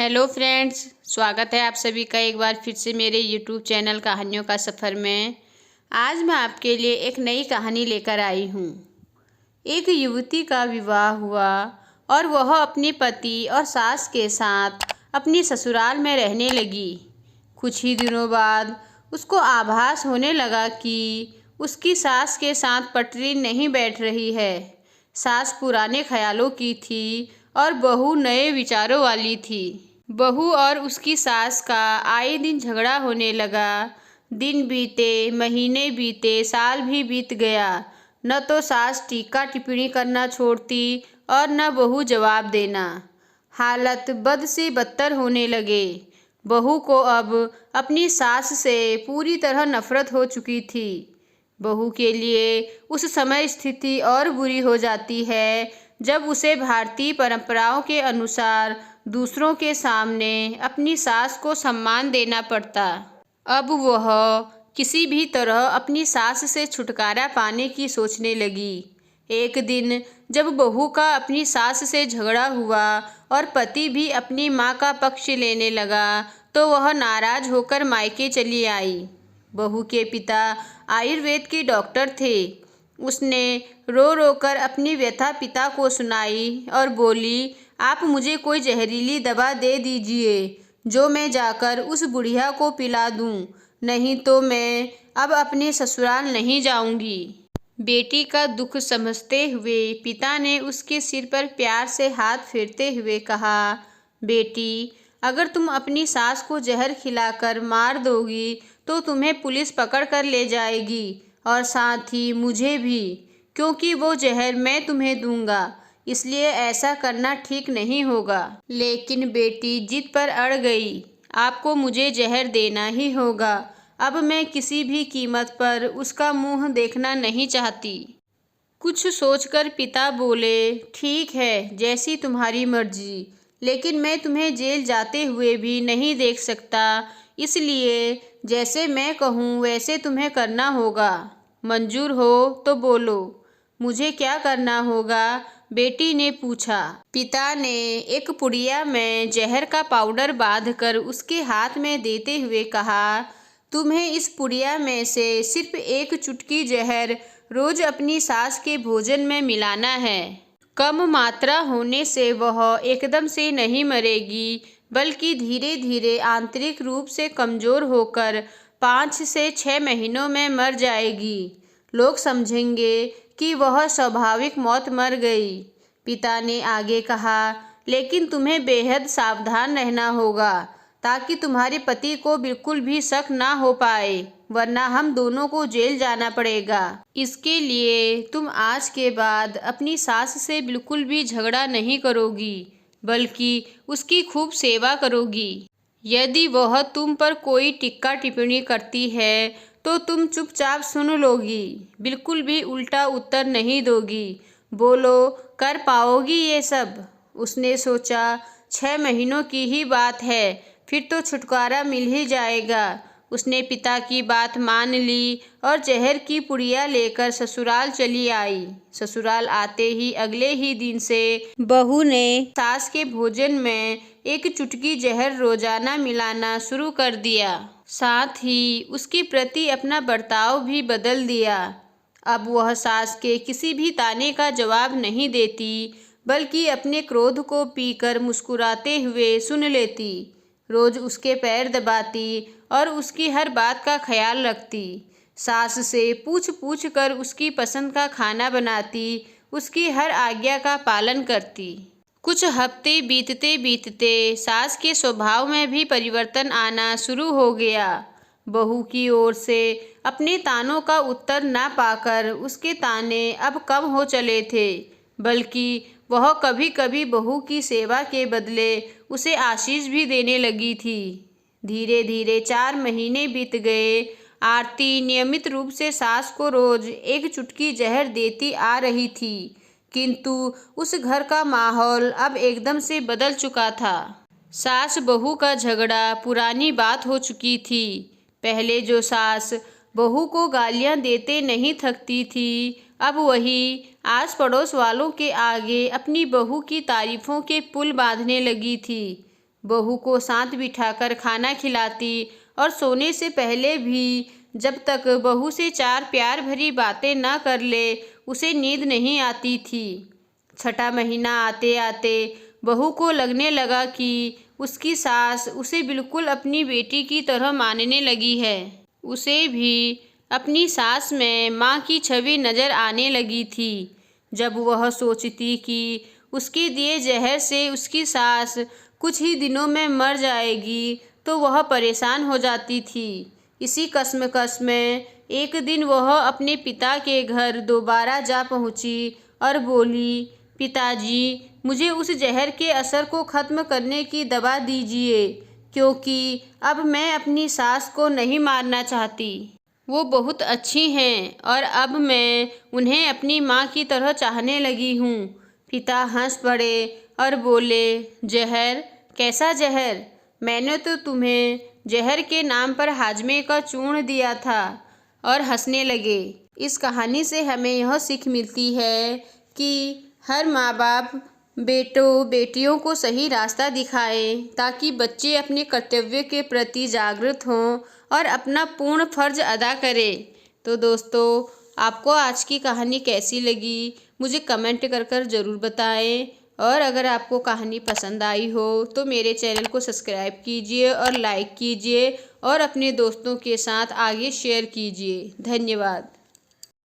Hello friends, स्वागत है आप सभी का एक बार फिर से मेरे यूट्यूब चैनल कहानियों का सफ़र में। आज मैं आपके लिए एक नई कहानी लेकर आई हूँ। एक युवती का विवाह हुआ और वह अपने पति और सास के साथ अपनी ससुराल में रहने लगी। कुछ ही दिनों बाद उसको आभास होने लगा कि उसकी सास के साथ पटरी नहीं बैठ रही है। सास पुराने ख्यालों की थी और बहू नए विचारों वाली थी। बहू और उसकी सास का आए दिन झगड़ा होने लगा। दिन बीते, महीने बीते, साल भी बीत गया। न तो सास टीका टिप्पणी करना छोड़ती और न बहू जवाब देना। हालत बद से बदतर होने लगे। बहू को अब अपनी सास से पूरी तरह नफरत हो चुकी थी। बहू के लिए उस समय स्थिति और बुरी हो जाती है जब उसे भारतीय परंपराओं के अनुसार दूसरों के सामने अपनी सास को सम्मान देना पड़ता। अब वह किसी भी तरह अपनी सास से छुटकारा पाने की सोचने लगी। एक दिन जब बहू का अपनी सास से झगड़ा हुआ और पति भी अपनी माँ का पक्ष लेने लगा तो वह नाराज होकर मायके चली आई। बहू के पिता आयुर्वेद के डॉक्टर थे। उसने रो रो कर अपनी व्यथा पिता को सुनाई और बोली, आप मुझे कोई जहरीली दवा दे दीजिए जो मैं जाकर उस बुढ़िया को पिला दूं, नहीं तो मैं अब अपने ससुराल नहीं जाऊंगी। बेटी का दुख समझते हुए पिता ने उसके सिर पर प्यार से हाथ फेरते हुए कहा, बेटी, अगर तुम अपनी सास को जहर खिलाकर मार दोगी तो तुम्हें पुलिस पकड़ कर ले जाएगी और साथ ही मुझे भी, क्योंकि वो जहर मैं तुम्हें दूंगा, इसलिए ऐसा करना ठीक नहीं होगा। लेकिन बेटी जिद पर अड़ गई, आपको मुझे जहर देना ही होगा। अब मैं किसी भी कीमत पर उसका मुंह देखना नहीं चाहती। कुछ सोचकर पिता बोले, ठीक है, जैसी तुम्हारी मर्जी, लेकिन मैं तुम्हें जेल जाते हुए भी नहीं देख सकता, इसलिए जैसे मैं कहूँ वैसे तुम्हें करना होगा। मंजूर हो तो बोलो, मुझे क्या करना होगा? बेटी ने पूछा। पिता ने एक पुड़िया में जहर का पाउडर बांधकर उसके हाथ में देते हुए कहा, तुम्हें इस पुड़िया में से सिर्फ एक चुटकी जहर रोज अपनी सास के भोजन में मिलाना है। कम मात्रा होने से वह एकदम से नहीं मरेगी, बल्कि धीरे धीरे आंतरिक रूप से कमज़ोर होकर 5 से 6 महीनों में मर जाएगी। लोग समझेंगे कि वह स्वाभाविक मौत मर गई। पिता ने आगे कहा, लेकिन तुम्हें बेहद सावधान रहना होगा ताकि तुम्हारे पति को बिल्कुल भी शक ना हो पाए, वरना हम दोनों को जेल जाना पड़ेगा। इसके लिए तुम आज के बाद अपनी सास से बिल्कुल भी झगड़ा नहीं करोगी, बल्कि उसकी खूब सेवा करोगी। यदि वह तुम पर कोई टिक्का टिप्पणी करती है तो तुम चुपचाप सुन लोगी, बिल्कुल भी उल्टा उत्तर नहीं दोगी। बोलो, कर पाओगी ये सब? उसने सोचा, 6 महीनों की ही बात है, फिर तो छुटकारा मिल ही जाएगा। उसने पिता की बात मान ली और जहर की पुड़िया लेकर ससुराल चली आई। ससुराल आते ही अगले ही दिन से बहू ने सास के भोजन में एक चुटकी जहर रोजाना मिलाना शुरू कर दिया। साथ ही उसके प्रति अपना बर्ताव भी बदल दिया। अब वह सास के किसी भी ताने का जवाब नहीं देती, बल्कि अपने क्रोध को पीकर मुस्कुराते हुए सुन लेती। रोज उसके पैर दबाती और उसकी हर बात का ख्याल रखती। सास से पूछ पूछ कर उसकी पसंद का खाना बनाती, उसकी हर आज्ञा का पालन करती। कुछ हफ्ते बीतते बीतते सास के स्वभाव में भी परिवर्तन आना शुरू हो गया। बहू की ओर से अपने तानों का उत्तर ना पाकर उसके ताने अब कम हो चले थे, बल्कि वह कभी कभी बहू की सेवा के बदले उसे आशीष भी देने लगी थी। धीरे धीरे 4 महीने बीत गए। आरती नियमित रूप से सास को रोज एक चुटकी जहर देती आ रही थी, किंतु उस घर का माहौल अब एकदम से बदल चुका था। सास बहू का झगड़ा पुरानी बात हो चुकी थी। पहले जो सास बहू को गालियां देते नहीं थकती थी, अब वही आस पड़ोस वालों के आगे अपनी बहू की तारीफों के पुल बांधने लगी थी। बहू को साथ बिठाकर खाना खिलाती और सोने से पहले भी जब तक बहू से चार प्यार भरी बातें न कर ले उसे नींद नहीं आती थी। छठा महीना आते आते बहू को लगने लगा कि उसकी सास उसे बिल्कुल अपनी बेटी की तरह मानने लगी है। उसे भी अपनी सास में माँ की छवि नज़र आने लगी थी। जब वह सोचती कि उसके दिए जहर से उसकी सास कुछ ही दिनों में मर जाएगी तो वह परेशान हो जाती थी। इसी कश्मकश में एक दिन वह अपने पिता के घर दोबारा जा पहुंची और बोली, पिताजी, मुझे उस जहर के असर को ख़त्म करने की दवा दीजिए, क्योंकि अब मैं अपनी सास को नहीं मारना चाहती। वो बहुत अच्छी हैं और अब मैं उन्हें अपनी माँ की तरह चाहने लगी हूँ। पिता हंस पड़े और बोले, जहर? कैसा जहर? मैंने तो तुम्हें जहर के नाम पर हाजमे का चूर्ण दिया था। और हंसने लगे। इस कहानी से हमें यह सीख मिलती है कि हर माँ बाप बेटों बेटियों को सही रास्ता दिखाएं ताकि बच्चे अपने कर्तव्य के प्रति जागरूक हों और अपना पूर्ण फर्ज अदा करें। तो दोस्तों, आपको आज की कहानी कैसी लगी मुझे कमेंट कर ज़रूर बताएं। और अगर आपको कहानी पसंद आई हो तो मेरे चैनल को सब्सक्राइब कीजिए और लाइक कीजिए और अपने दोस्तों के साथ आगे शेयर कीजिए। धन्यवाद।